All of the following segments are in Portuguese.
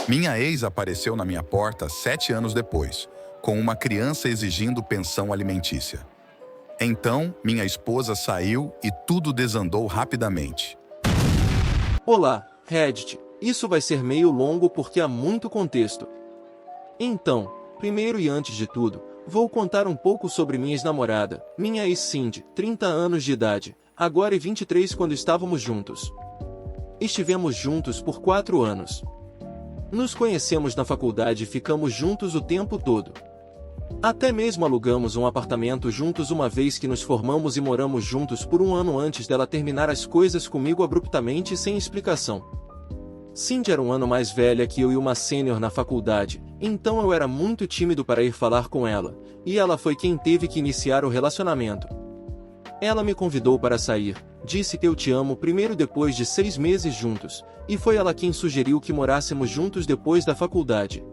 Minha ex apareceu na minha porta 7 anos depois, com uma criança exigindo pensão alimentícia. Então, minha esposa saiu e tudo desandou rapidamente. Olá, Reddit. Isso vai ser meio longo porque há muito contexto. Então, primeiro e antes de tudo, vou contar um pouco sobre minha ex-namorada, minha ex-Cindy, 30 anos de idade, agora e 23 quando estávamos juntos. Estivemos juntos por 4 anos. Nos conhecemos na faculdade e ficamos juntos o tempo todo. Até mesmo alugamos um apartamento juntos uma vez que nos formamos e moramos juntos por um ano antes dela terminar as coisas comigo abruptamente e sem explicação. Cindy era um ano mais velha que eu e uma sênior na faculdade, então eu era muito tímido para ir falar com ela, e ela foi quem teve que iniciar o relacionamento. Ela me convidou para sair, disse que eu te amo primeiro depois de 6 meses juntos, e foi ela quem sugeriu que morássemos juntos depois da faculdade.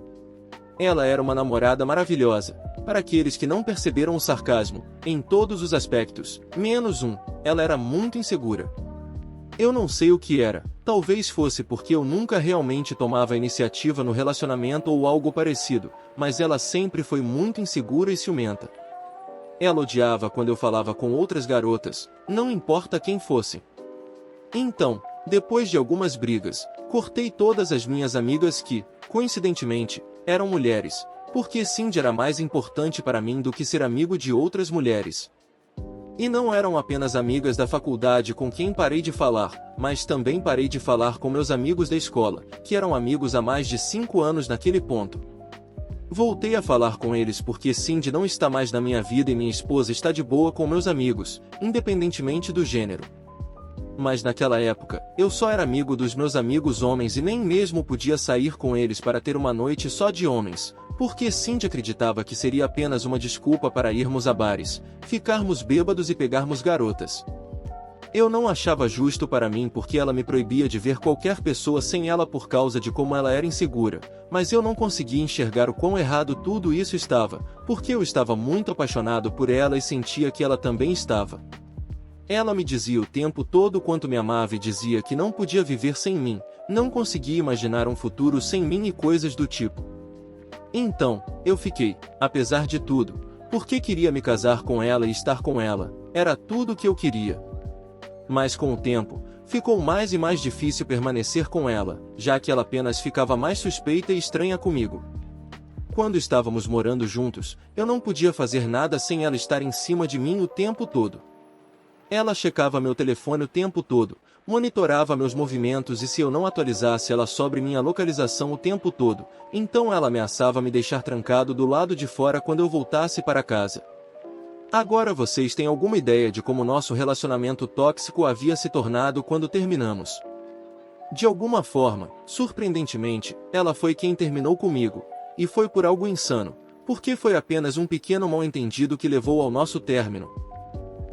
Ela era uma namorada maravilhosa, para aqueles que não perceberam o sarcasmo, em todos os aspectos, menos um, ela era muito insegura. Eu não sei o que era, talvez fosse porque eu nunca realmente tomava a iniciativa no relacionamento ou algo parecido, mas ela sempre foi muito insegura e ciumenta. Ela odiava quando eu falava com outras garotas, não importa quem fossem. Então, depois de algumas brigas, cortei todas as minhas amigas que, coincidentemente, eram mulheres, porque Cindy era mais importante para mim do que ser amigo de outras mulheres. E não eram apenas amigas da faculdade com quem parei de falar, mas também parei de falar com meus amigos da escola, que eram amigos há mais de 5 anos naquele ponto. Voltei a falar com eles porque Cindy não está mais na minha vida e minha esposa está de boa com meus amigos, independentemente do gênero. Mas naquela época, eu só era amigo dos meus amigos homens e nem mesmo podia sair com eles para ter uma noite só de homens, porque Cindy acreditava que seria apenas uma desculpa para irmos a bares, ficarmos bêbados e pegarmos garotas. Eu não achava justo para mim porque ela me proibia de ver qualquer pessoa sem ela por causa de como ela era insegura, mas eu não conseguia enxergar o quão errado tudo isso estava, porque eu estava muito apaixonado por ela e sentia que ela também estava. Ela me dizia o tempo todo quanto me amava e dizia que não podia viver sem mim, não conseguia imaginar um futuro sem mim e coisas do tipo. Então, eu fiquei, apesar de tudo, porque queria me casar com ela e estar com ela, era tudo o que eu queria. Mas com o tempo, ficou mais e mais difícil permanecer com ela, já que ela apenas ficava mais suspeita e estranha comigo. Quando estávamos morando juntos, eu não podia fazer nada sem ela estar em cima de mim o tempo todo. Ela checava meu telefone o tempo todo, monitorava meus movimentos e se eu não atualizasse ela sobre minha localização o tempo todo, então ela ameaçava me deixar trancado do lado de fora quando eu voltasse para casa. Agora vocês têm alguma ideia de como nosso relacionamento tóxico havia se tornado quando terminamos. De alguma forma, surpreendentemente, ela foi quem terminou comigo, e foi por algo insano, porque foi apenas um pequeno mal-entendido que levou ao nosso término.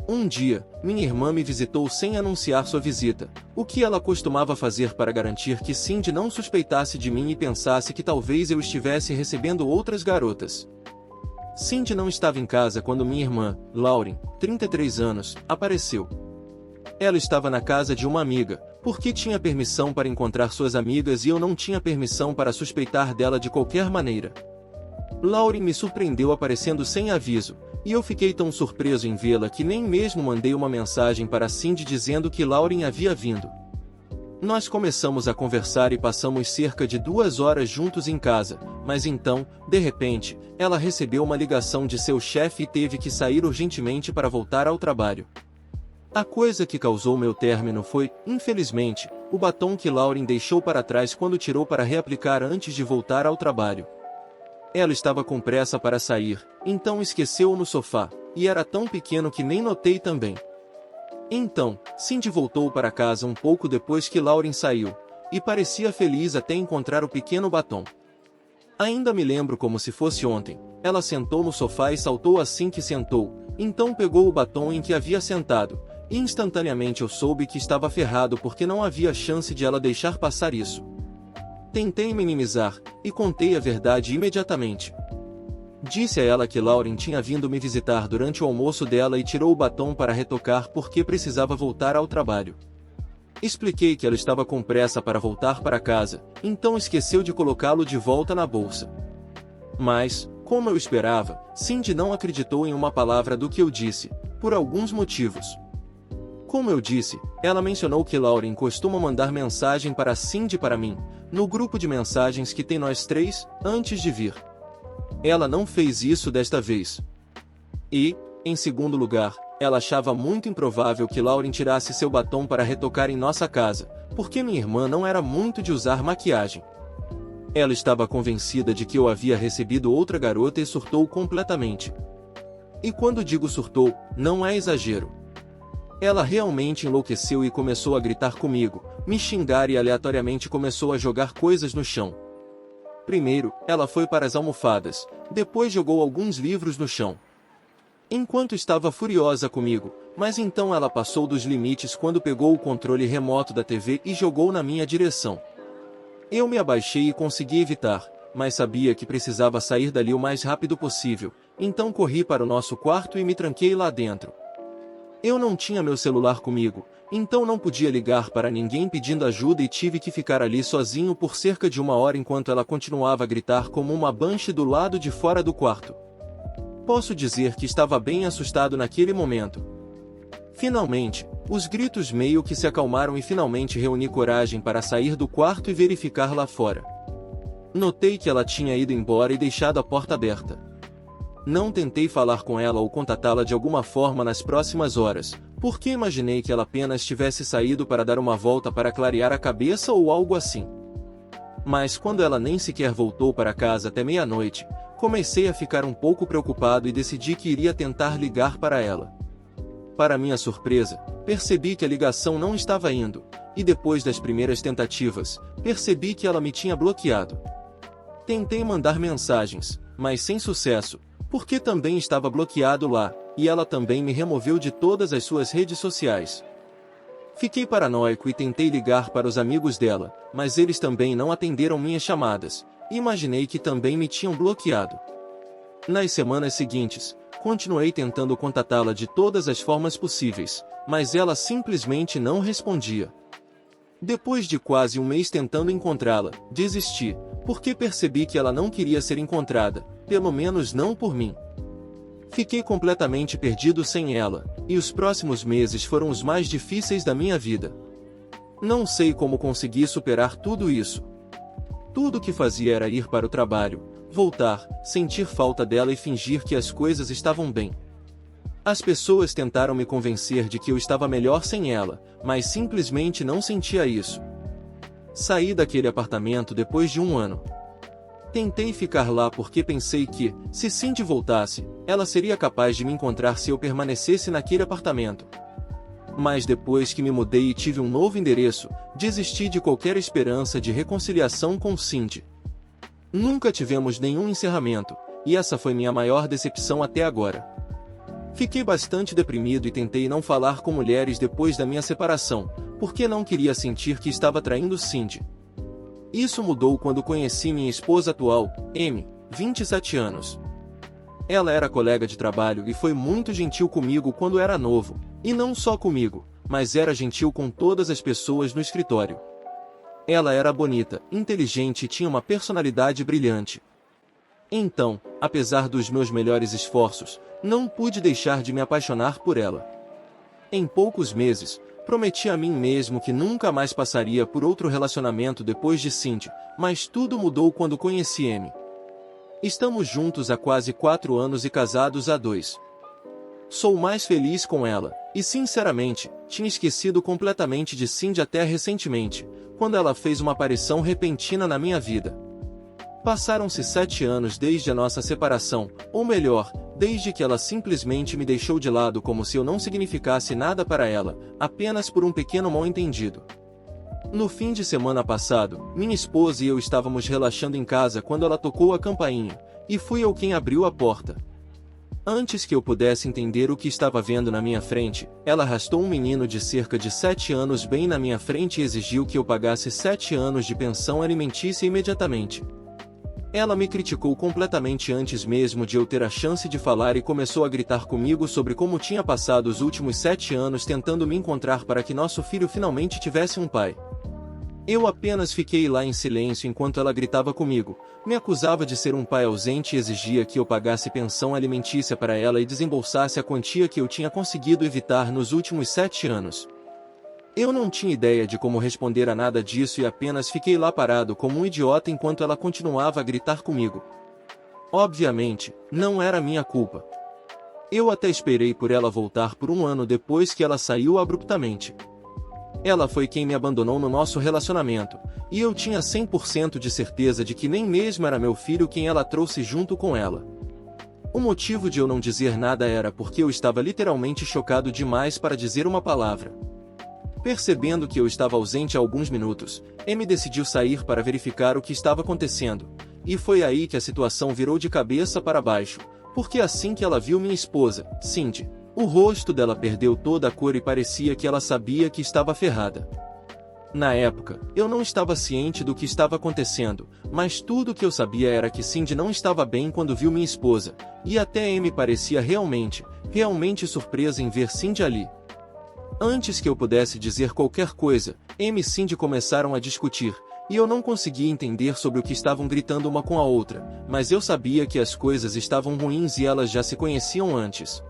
Um dia, minha irmã me visitou sem anunciar sua visita, o que ela costumava fazer para garantir que Cindy não suspeitasse de mim e pensasse que talvez eu estivesse recebendo outras garotas. Cindy não estava em casa quando minha irmã, Lauren, 33 anos, apareceu. Ela estava na casa de uma amiga, porque tinha permissão para encontrar suas amigas e eu não tinha permissão para suspeitar dela de qualquer maneira. Lauren me surpreendeu aparecendo sem aviso, e eu fiquei tão surpreso em vê-la que nem mesmo mandei uma mensagem para Cindy dizendo que Lauren havia vindo. Nós começamos a conversar e passamos cerca de 2 horas juntos em casa, mas então, de repente, ela recebeu uma ligação de seu chefe e teve que sair urgentemente para voltar ao trabalho. A coisa que causou meu término foi, infelizmente, o batom que Lauren deixou para trás quando tirou para reaplicar antes de voltar ao trabalho. Ela estava com pressa para sair, então esqueceu-o no sofá, e era tão pequeno que nem notei também. Então, Cindy voltou para casa um pouco depois que Lauren saiu, e parecia feliz até encontrar o pequeno batom. Ainda me lembro como se fosse ontem, ela sentou no sofá e saltou assim que sentou, então pegou o batom em que havia sentado, e instantaneamente eu soube que estava ferrado porque não havia chance de ela deixar passar isso. Tentei minimizar, e contei a verdade imediatamente. Disse a ela que Lauren tinha vindo me visitar durante o almoço dela e tirou o batom para retocar porque precisava voltar ao trabalho. Expliquei que ela estava com pressa para voltar para casa, então esqueceu de colocá-lo de volta na bolsa. Mas, como eu esperava, Cindy não acreditou em uma palavra do que eu disse, por alguns motivos. Como eu disse, ela mencionou que Lauren costuma mandar mensagem para Cindy e para mim, no grupo de mensagens que tem nós três, antes de vir. Ela não fez isso desta vez. E, em segundo lugar, ela achava muito improvável que Lauren tirasse seu batom para retocar em nossa casa, porque minha irmã não era muito de usar maquiagem. Ela estava convencida de que eu havia recebido outra garota e surtou completamente. E quando digo surtou, não é exagero. Ela realmente enlouqueceu e começou a gritar comigo, me xingar e aleatoriamente começou a jogar coisas no chão. Primeiro, ela foi para as almofadas, depois jogou alguns livros no chão. Enquanto estava furiosa comigo, mas então ela passou dos limites quando pegou o controle remoto da TV e jogou na minha direção. Eu me abaixei e consegui evitar, mas sabia que precisava sair dali o mais rápido possível, então corri para o nosso quarto e me tranquei lá dentro. Eu não tinha meu celular comigo, então não podia ligar para ninguém pedindo ajuda e tive que ficar ali sozinho por cerca de 1 hora enquanto ela continuava a gritar como uma banshee do lado de fora do quarto. Posso dizer que estava bem assustado naquele momento. Finalmente, os gritos meio que se acalmaram e finalmente reuni coragem para sair do quarto e verificar lá fora. Notei que ela tinha ido embora e deixado a porta aberta. Não tentei falar com ela ou contatá-la de alguma forma nas próximas horas, porque imaginei que ela apenas tivesse saído para dar uma volta para clarear a cabeça ou algo assim. Mas quando ela nem sequer voltou para casa até meia-noite, comecei a ficar um pouco preocupado e decidi que iria tentar ligar para ela. Para minha surpresa, percebi que a ligação não estava indo, e depois das primeiras tentativas, percebi que ela me tinha bloqueado. Tentei mandar mensagens, mas sem sucesso, porque também estava bloqueado lá, e ela também me removeu de todas as suas redes sociais. Fiquei paranoico e tentei ligar para os amigos dela, mas eles também não atenderam minhas chamadas, e imaginei que também me tinham bloqueado. Nas semanas seguintes, continuei tentando contatá-la de todas as formas possíveis, mas ela simplesmente não respondia. Depois de quase um mês tentando encontrá-la, desisti, porque percebi que ela não queria ser encontrada, pelo menos não por mim. Fiquei completamente perdido sem ela, e os próximos meses foram os mais difíceis da minha vida. Não sei como consegui superar tudo isso. Tudo o que fazia era ir para o trabalho, voltar, sentir falta dela e fingir que as coisas estavam bem. As pessoas tentaram me convencer de que eu estava melhor sem ela, mas simplesmente não sentia isso. Saí daquele apartamento depois de 1 ano. Tentei ficar lá porque pensei que, se Cindy voltasse, ela seria capaz de me encontrar se eu permanecesse naquele apartamento. Mas depois que me mudei e tive um novo endereço, desisti de qualquer esperança de reconciliação com Cindy. Nunca tivemos nenhum encerramento, e essa foi minha maior decepção até agora. Fiquei bastante deprimido e tentei não falar com mulheres depois da minha separação, porque não queria sentir que estava traindo Cindy. Isso mudou quando conheci minha esposa atual, Amy, 27 anos. Ela era colega de trabalho e foi muito gentil comigo quando era novo, e não só comigo, mas era gentil com todas as pessoas no escritório. Ela era bonita, inteligente e tinha uma personalidade brilhante. Então, apesar dos meus melhores esforços, não pude deixar de me apaixonar por ela. Em poucos meses, prometi a mim mesmo que nunca mais passaria por outro relacionamento depois de Cindy, mas tudo mudou quando conheci Amy. Estamos juntos há quase 4 anos e casados há 2. Sou mais feliz com ela, e sinceramente, tinha esquecido completamente de Cindy até recentemente, quando ela fez uma aparição repentina na minha vida. Passaram-se 7 anos desde a nossa separação, ou melhor, desde que ela simplesmente me deixou de lado como se eu não significasse nada para ela, apenas por um pequeno mal-entendido. No fim de semana passado, minha esposa e eu estávamos relaxando em casa quando ela tocou a campainha, e fui eu quem abriu a porta. Antes que eu pudesse entender o que estava vendo na minha frente, ela arrastou um menino de cerca de 7 anos bem na minha frente e exigiu que eu pagasse 7 anos de pensão alimentícia imediatamente. Ela me criticou completamente antes mesmo de eu ter a chance de falar e começou a gritar comigo sobre como tinha passado os últimos 7 anos tentando me encontrar para que nosso filho finalmente tivesse um pai. Eu apenas fiquei lá em silêncio enquanto ela gritava comigo, me acusava de ser um pai ausente e exigia que eu pagasse pensão alimentícia para ela e desembolsasse a quantia que eu tinha conseguido evitar nos últimos 7 anos. Eu não tinha ideia de como responder a nada disso e apenas fiquei lá parado como um idiota enquanto ela continuava a gritar comigo. Obviamente, não era minha culpa. Eu até esperei por ela voltar por 1 ano depois que ela saiu abruptamente. Ela foi quem me abandonou no nosso relacionamento, e eu tinha 100% de certeza de que nem mesmo era meu filho quem ela trouxe junto com ela. O motivo de eu não dizer nada era porque eu estava literalmente chocado demais para dizer uma palavra. Percebendo que eu estava ausente há alguns minutos, Amy decidiu sair para verificar o que estava acontecendo, e foi aí que a situação virou de cabeça para baixo, porque assim que ela viu minha esposa, Cindy, o rosto dela perdeu toda a cor e parecia que ela sabia que estava ferrada. Na época, eu não estava ciente do que estava acontecendo, mas tudo o que eu sabia era que Cindy não estava bem quando viu minha esposa, e até Amy parecia realmente surpresa em ver Cindy ali. Antes que eu pudesse dizer qualquer coisa, Amy e Cindy começaram a discutir, e eu não conseguia entender sobre o que estavam gritando uma com a outra, mas eu sabia que as coisas estavam ruins e elas já se conheciam antes.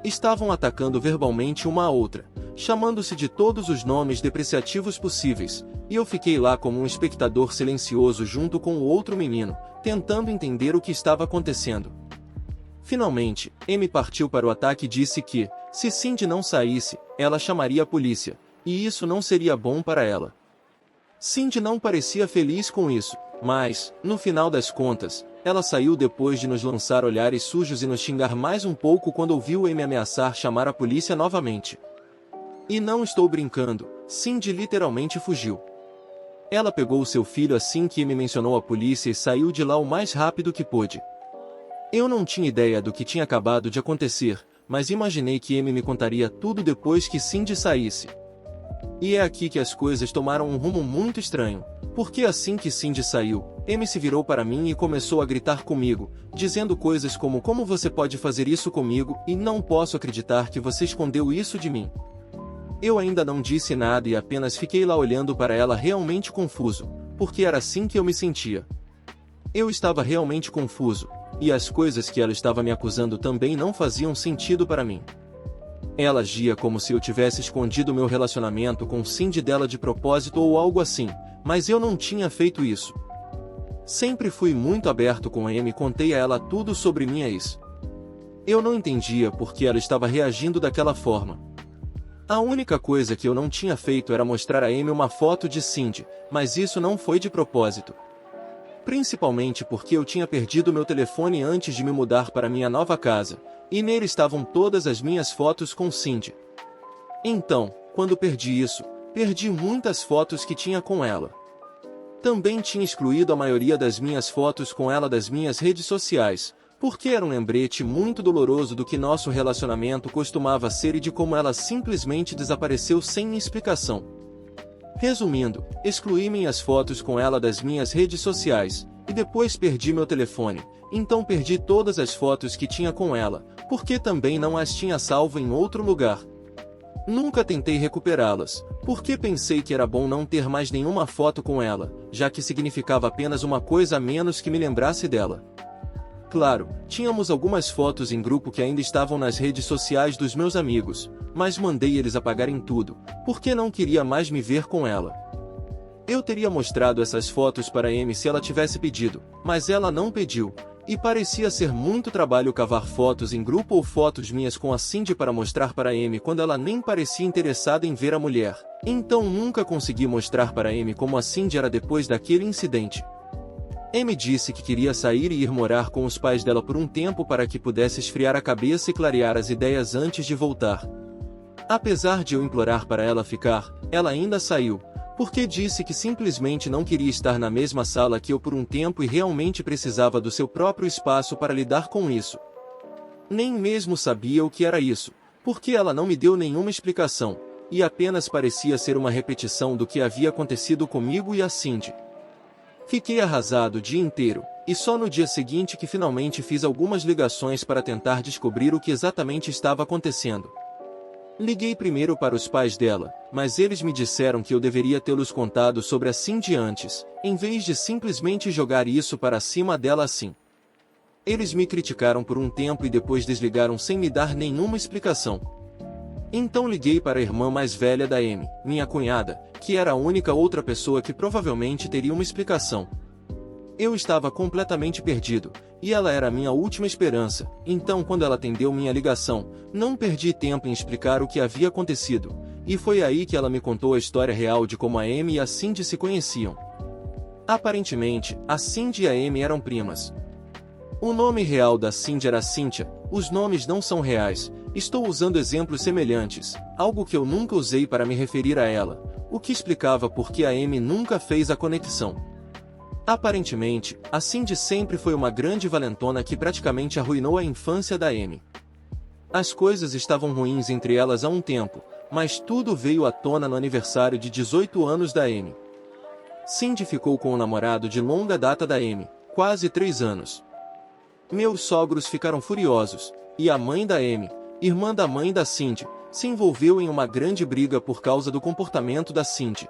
Estavam atacando verbalmente uma a outra, chamando-se de todos os nomes depreciativos possíveis, e eu fiquei lá como um espectador silencioso junto com o outro menino, tentando entender o que estava acontecendo. Finalmente, Amy partiu para o ataque e disse que, se Cindy não saísse, ela chamaria a polícia, e isso não seria bom para ela. Cindy não parecia feliz com isso, mas, no final das contas, ela saiu depois de nos lançar olhares sujos e nos xingar mais um pouco quando ouviu Amy ameaçar chamar a polícia novamente. E não estou brincando, Cindy literalmente fugiu. Ela pegou seu filho assim que Amy mencionou a polícia e saiu de lá o mais rápido que pôde. Eu não tinha ideia do que tinha acabado de acontecer, mas imaginei que Amy me contaria tudo depois que Cindy saísse. E é aqui que as coisas tomaram um rumo muito estranho, porque assim que Cindy saiu, Amy se virou para mim e começou a gritar comigo, dizendo coisas como você pode fazer isso comigo e não posso acreditar que você escondeu isso de mim. Eu ainda não disse nada e apenas fiquei lá olhando para ela realmente confuso, porque era assim que eu me sentia. Eu estava realmente confuso, e as coisas que ela estava me acusando também não faziam sentido para mim. Ela agia como se eu tivesse escondido meu relacionamento com Cindy dela de propósito ou algo assim, mas eu não tinha feito isso. Sempre fui muito aberto com a Amy e contei a ela tudo sobre minha ex. Eu não entendia por que ela estava reagindo daquela forma. A única coisa que eu não tinha feito era mostrar a Amy uma foto de Cindy, mas isso não foi de propósito. Principalmente porque eu tinha perdido meu telefone antes de me mudar para minha nova casa, e nele estavam todas as minhas fotos com Cindy. Então, quando perdi isso, perdi muitas fotos que tinha com ela. Também tinha excluído a maioria das minhas fotos com ela das minhas redes sociais, porque era um lembrete muito doloroso do que nosso relacionamento costumava ser e de como ela simplesmente desapareceu sem explicação. Resumindo, excluí minhas fotos com ela das minhas redes sociais, e depois perdi meu telefone, então perdi todas as fotos que tinha com ela, porque também não as tinha salvo em outro lugar. Nunca tentei recuperá-las, porque pensei que era bom não ter mais nenhuma foto com ela, já que significava apenas uma coisa a menos que me lembrasse dela. Claro, tínhamos algumas fotos em grupo que ainda estavam nas redes sociais dos meus amigos, mas mandei eles apagarem tudo, porque não queria mais me ver com ela. Eu teria mostrado essas fotos para Amy se ela tivesse pedido, mas ela não pediu, e parecia ser muito trabalho cavar fotos em grupo ou fotos minhas com a Cindy para mostrar para Amy quando ela nem parecia interessada em ver a mulher. Então nunca consegui mostrar para Amy como a Cindy era depois daquele incidente. Amy disse que queria sair e ir morar com os pais dela por um tempo para que pudesse esfriar a cabeça e clarear as ideias antes de voltar. Apesar de eu implorar para ela ficar, ela ainda saiu, porque disse que simplesmente não queria estar na mesma sala que eu por um tempo e realmente precisava do seu próprio espaço para lidar com isso. Nem mesmo sabia o que era isso, porque ela não me deu nenhuma explicação, e apenas parecia ser uma repetição do que havia acontecido comigo e a Cindy. Fiquei arrasado o dia inteiro, e só no dia seguinte que finalmente fiz algumas ligações para tentar descobrir o que exatamente estava acontecendo. Liguei primeiro para os pais dela, mas eles me disseram que eu deveria tê-los contado sobre a Cindy antes, em vez de simplesmente jogar isso para cima dela assim. Eles me criticaram por um tempo e depois desligaram sem me dar nenhuma explicação. Então liguei para a irmã mais velha da Amy, minha cunhada, que era a única outra pessoa que provavelmente teria uma explicação. Eu estava completamente perdido, e ela era a minha última esperança, então quando ela atendeu minha ligação, não perdi tempo em explicar o que havia acontecido, e foi aí que ela me contou a história real de como a Amy e a Cindy se conheciam. Aparentemente, a Cindy e a Amy eram primas. O nome real da Cindy era Cynthia, os nomes não são reais, estou usando exemplos semelhantes, algo que eu nunca usei para me referir a ela, o que explicava por que a Amy nunca fez a conexão. Aparentemente, a Cindy sempre foi uma grande valentona que praticamente arruinou a infância da Amy. As coisas estavam ruins entre elas há um tempo, mas tudo veio à tona no aniversário de 18 anos da Amy. Cindy ficou com o namorado de longa data da Amy, quase 3 anos. Meus sogros ficaram furiosos, e a mãe da Amy, irmã da mãe da Cindy, se envolveu em uma grande briga por causa do comportamento da Cindy.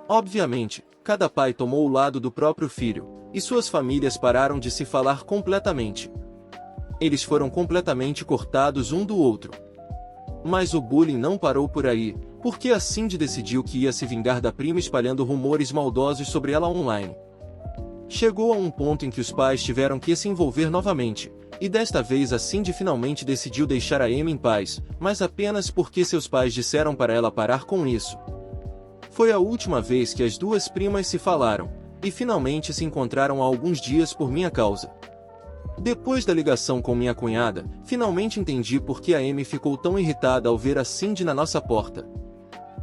Obviamente, cada pai tomou o lado do próprio filho, e suas famílias pararam de se falar completamente. Eles foram completamente cortados um do outro. Mas o bullying não parou por aí, porque a Cindy decidiu que ia se vingar da prima espalhando rumores maldosos sobre ela online. Chegou a um ponto em que os pais tiveram que se envolver novamente, e desta vez a Cindy finalmente decidiu deixar a Amy em paz, mas apenas porque seus pais disseram para ela parar com isso. Foi a última vez que as duas primas se falaram, e finalmente se encontraram há alguns dias por minha causa. Depois da ligação com minha cunhada, finalmente entendi por que a Amy ficou tão irritada ao ver a Cindy na nossa porta.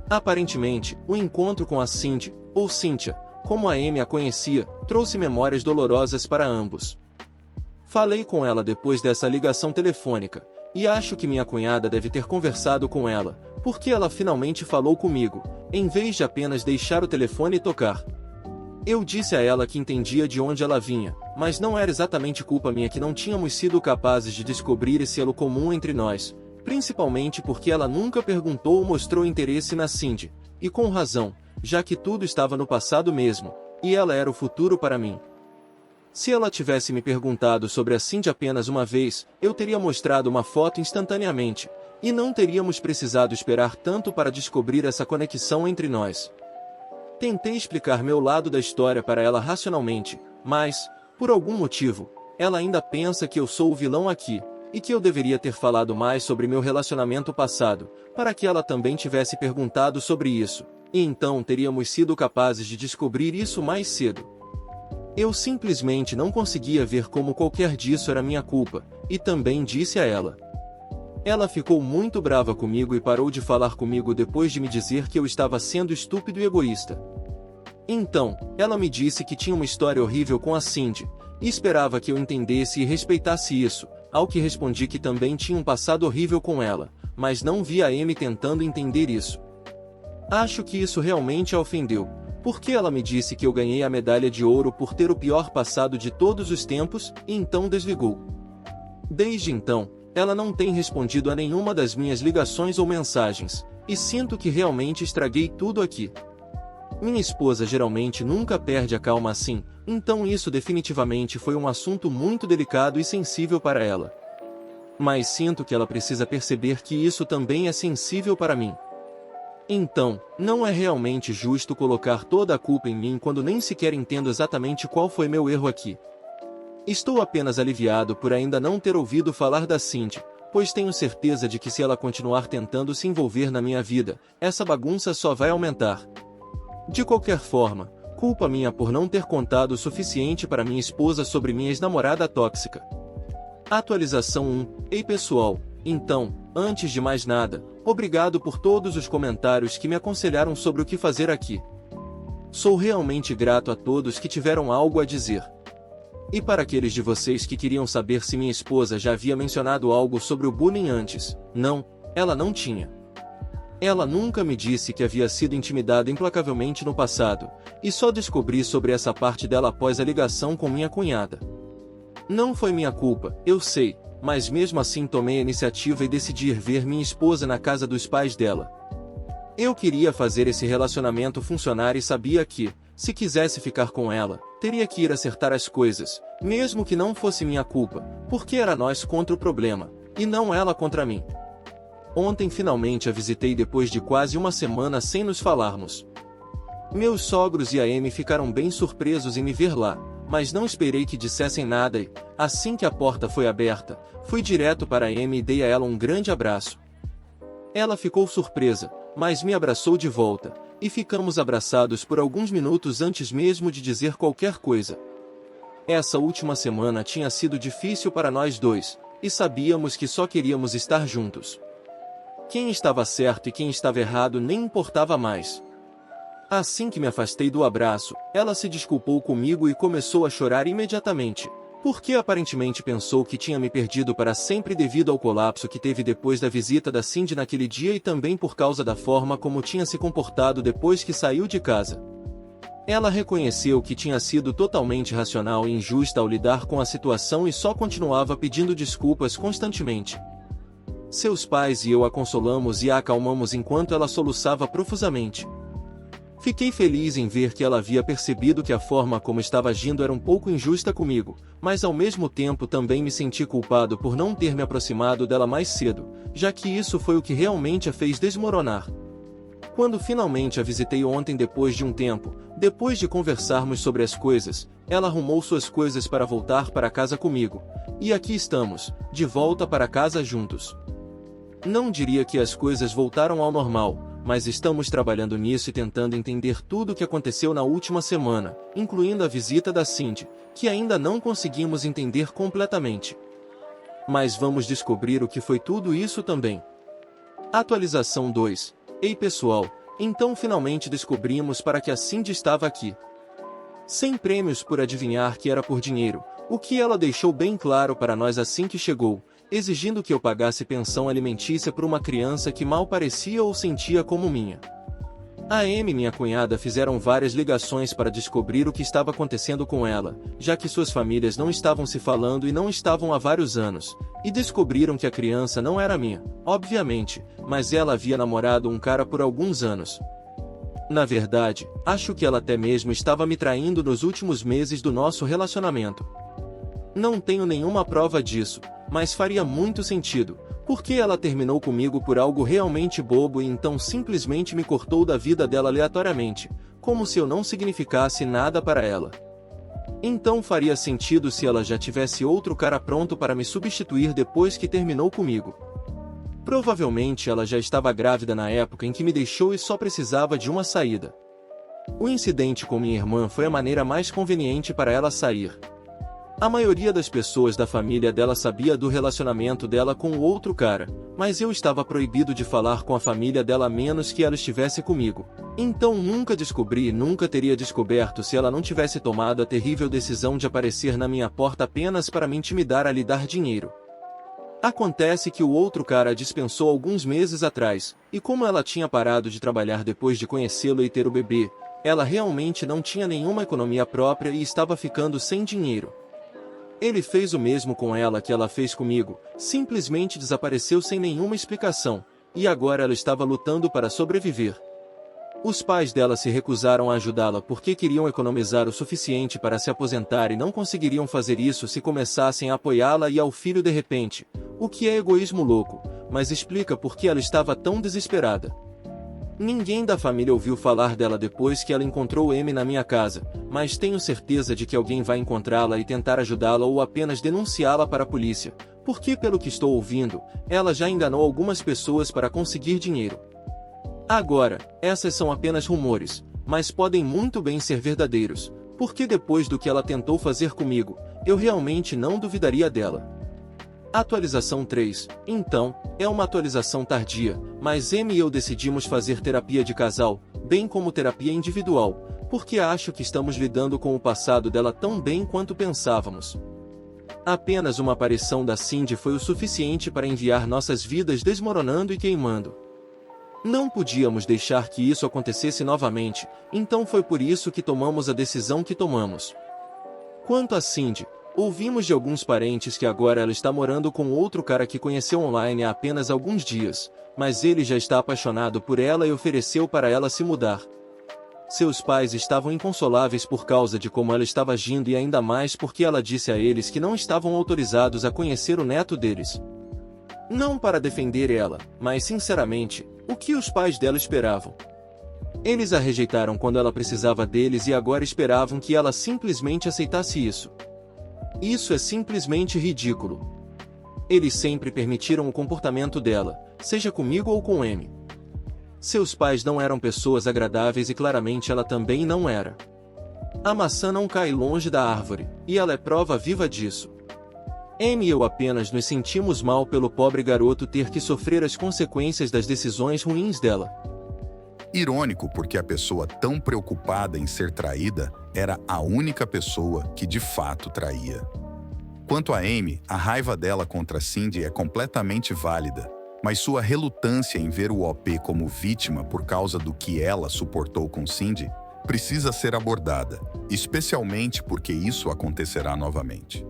Aparentemente, o encontro com a Cindy, ou Cynthia, como a Amy a conhecia, trouxe memórias dolorosas para ambos. Falei com ela depois dessa ligação telefônica, e acho que minha cunhada deve ter conversado com ela, porque ela finalmente falou comigo, em vez de apenas deixar o telefone tocar. Eu disse a ela que entendia de onde ela vinha, mas não era exatamente culpa minha que não tínhamos sido capazes de descobrir esse elo comum entre nós, principalmente porque ela nunca perguntou ou mostrou interesse na Cindy, e com razão, já que tudo estava no passado mesmo, e ela era o futuro para mim. Se ela tivesse me perguntado sobre a Cindy apenas uma vez, eu teria mostrado uma foto instantaneamente, e não teríamos precisado esperar tanto para descobrir essa conexão entre nós. Tentei explicar meu lado da história para ela racionalmente, mas, por algum motivo, ela ainda pensa que eu sou o vilão aqui, e que eu deveria ter falado mais sobre meu relacionamento passado, para que ela também tivesse perguntado sobre isso, e então teríamos sido capazes de descobrir isso mais cedo. Eu simplesmente não conseguia ver como qualquer disso era minha culpa, e também disse a ela. Ela ficou muito brava comigo e parou de falar comigo depois de me dizer que eu estava sendo estúpido e egoísta. Então, ela me disse que tinha uma história horrível com a Cindy, e esperava que eu entendesse e respeitasse isso, ao que respondi que também tinha um passado horrível com ela, mas não vi a Amy tentando entender isso. Acho que isso realmente a ofendeu, porque ela me disse que eu ganhei a medalha de ouro por ter o pior passado de todos os tempos, e então desligou. Desde então, ela não tem respondido a nenhuma das minhas ligações ou mensagens, e sinto que realmente estraguei tudo aqui. Minha esposa geralmente nunca perde a calma assim, então isso definitivamente foi um assunto muito delicado e sensível para ela. Mas sinto que ela precisa perceber que isso também é sensível para mim. Então, não é realmente justo colocar toda a culpa em mim quando nem sequer entendo exatamente qual foi meu erro aqui. Estou apenas aliviado por ainda não ter ouvido falar da Cindy, pois tenho certeza de que se ela continuar tentando se envolver na minha vida, essa bagunça só vai aumentar. De qualquer forma, culpa minha por não ter contado o suficiente para minha esposa sobre minha ex-namorada tóxica. Atualização 1. Ei pessoal, então, antes de mais nada, obrigado por todos os comentários que me aconselharam sobre o que fazer aqui. Sou realmente grato a todos que tiveram algo a dizer. E para aqueles de vocês que queriam saber se minha esposa já havia mencionado algo sobre o bullying antes, não, ela não tinha. Ela nunca me disse que havia sido intimidada implacavelmente no passado, e só descobri sobre essa parte dela após a ligação com minha cunhada. Não foi minha culpa, eu sei, mas mesmo assim tomei a iniciativa e decidi ir ver minha esposa na casa dos pais dela. Eu queria fazer esse relacionamento funcionar e sabia que, se quisesse ficar com ela, teria que ir acertar as coisas, mesmo que não fosse minha culpa, porque era nós contra o problema, e não ela contra mim. Ontem finalmente a visitei depois de quase uma semana sem nos falarmos. Meus sogros e a Amy ficaram bem surpresos em me ver lá, mas não esperei que dissessem nada e, assim que a porta foi aberta, fui direto para a Amy e dei a ela um grande abraço. Ela ficou surpresa, mas me abraçou de volta, e ficamos abraçados por alguns minutos antes mesmo de dizer qualquer coisa. Essa última semana tinha sido difícil para nós dois, e sabíamos que só queríamos estar juntos. Quem estava certo e quem estava errado nem importava mais. Assim que me afastei do abraço, ela se desculpou comigo e começou a chorar imediatamente, porque aparentemente pensou que tinha me perdido para sempre devido ao colapso que teve depois da visita da Cindy naquele dia e também por causa da forma como tinha se comportado depois que saiu de casa. Ela reconheceu que tinha sido totalmente irracional e injusta ao lidar com a situação e só continuava pedindo desculpas constantemente. Seus pais e eu a consolamos e a acalmamos enquanto ela soluçava profusamente. Fiquei feliz em ver que ela havia percebido que a forma como estava agindo era um pouco injusta comigo, mas ao mesmo tempo também me senti culpado por não ter me aproximado dela mais cedo, já que isso foi o que realmente a fez desmoronar. Quando finalmente a visitei ontem depois de um tempo, depois de conversarmos sobre as coisas, ela arrumou suas coisas para voltar para casa comigo, e aqui estamos, de volta para casa juntos. Não diria que as coisas voltaram ao normal, mas estamos trabalhando nisso e tentando entender tudo o que aconteceu na última semana, incluindo a visita da Cindy, que ainda não conseguimos entender completamente. Mas vamos descobrir o que foi tudo isso também. Atualização 2. Ei pessoal, então finalmente descobrimos para que a Cindy estava aqui. Sem prêmios por adivinhar que era por dinheiro, o que ela deixou bem claro para nós assim que chegou, exigindo que eu pagasse pensão alimentícia por uma criança que mal parecia ou sentia como minha. A Amy e minha cunhada fizeram várias ligações para descobrir o que estava acontecendo com ela, já que suas famílias não estavam se falando e não estavam há vários anos, e descobriram que a criança não era minha, obviamente, mas ela havia namorado um cara por alguns anos. Na verdade, acho que ela até mesmo estava me traindo nos últimos meses do nosso relacionamento. Não tenho nenhuma prova disso, mas faria muito sentido, porque ela terminou comigo por algo realmente bobo e então simplesmente me cortou da vida dela aleatoriamente, como se eu não significasse nada para ela. Então faria sentido se ela já tivesse outro cara pronto para me substituir depois que terminou comigo. Provavelmente ela já estava grávida na época em que me deixou e só precisava de uma saída. O incidente com minha irmã foi a maneira mais conveniente para ela sair. A maioria das pessoas da família dela sabia do relacionamento dela com o outro cara, mas eu estava proibido de falar com a família dela a menos que ela estivesse comigo. Então nunca descobri e nunca teria descoberto se ela não tivesse tomado a terrível decisão de aparecer na minha porta apenas para me intimidar a lhe dar dinheiro. Acontece que o outro cara a dispensou alguns meses atrás, e como ela tinha parado de trabalhar depois de conhecê-lo e ter o bebê, ela realmente não tinha nenhuma economia própria e estava ficando sem dinheiro. Ele fez o mesmo com ela que ela fez comigo, simplesmente desapareceu sem nenhuma explicação, e agora ela estava lutando para sobreviver. Os pais dela se recusaram a ajudá-la porque queriam economizar o suficiente para se aposentar e não conseguiriam fazer isso se começassem a apoiá-la e ao filho de repente, o que é egoísmo louco, mas explica por que ela estava tão desesperada. Ninguém da família ouviu falar dela depois que ela encontrou Amy na minha casa, mas tenho certeza de que alguém vai encontrá-la e tentar ajudá-la ou apenas denunciá-la para a polícia, porque pelo que estou ouvindo, ela já enganou algumas pessoas para conseguir dinheiro. Agora, essas são apenas rumores, mas podem muito bem ser verdadeiros, porque depois do que ela tentou fazer comigo, eu realmente não duvidaria dela. Atualização 3. Então, é uma atualização tardia, mas Amy e eu decidimos fazer terapia de casal, bem como terapia individual, porque acho que estamos lidando com o passado dela tão bem quanto pensávamos. Apenas uma aparição da Cindy foi o suficiente para enviar nossas vidas desmoronando e queimando. Não podíamos deixar que isso acontecesse novamente, então foi por isso que tomamos a decisão que tomamos. Quanto a Cindy, ouvimos de alguns parentes que agora ela está morando com outro cara que conheceu online há apenas alguns dias, mas ele já está apaixonado por ela e ofereceu para ela se mudar. Seus pais estavam inconsoláveis por causa de como ela estava agindo e ainda mais porque ela disse a eles que não estavam autorizados a conhecer o neto deles. Não para defender ela, mas sinceramente, o que os pais dela esperavam? Eles a rejeitaram quando ela precisava deles e agora esperavam que ela simplesmente aceitasse isso. Isso é simplesmente ridículo. Eles sempre permitiram o comportamento dela, seja comigo ou com Amy. Seus pais não eram pessoas agradáveis e claramente ela também não era. A maçã não cai longe da árvore, e ela é prova viva disso. Amy e eu apenas nos sentimos mal pelo pobre garoto ter que sofrer as consequências das decisões ruins dela. Irônico porque a pessoa tão preocupada em ser traída era a única pessoa que de fato traía. Quanto a Amy, a raiva dela contra Cindy é completamente válida, mas sua relutância em ver o OP como vítima por causa do que ela suportou com Cindy precisa ser abordada, especialmente porque isso acontecerá novamente.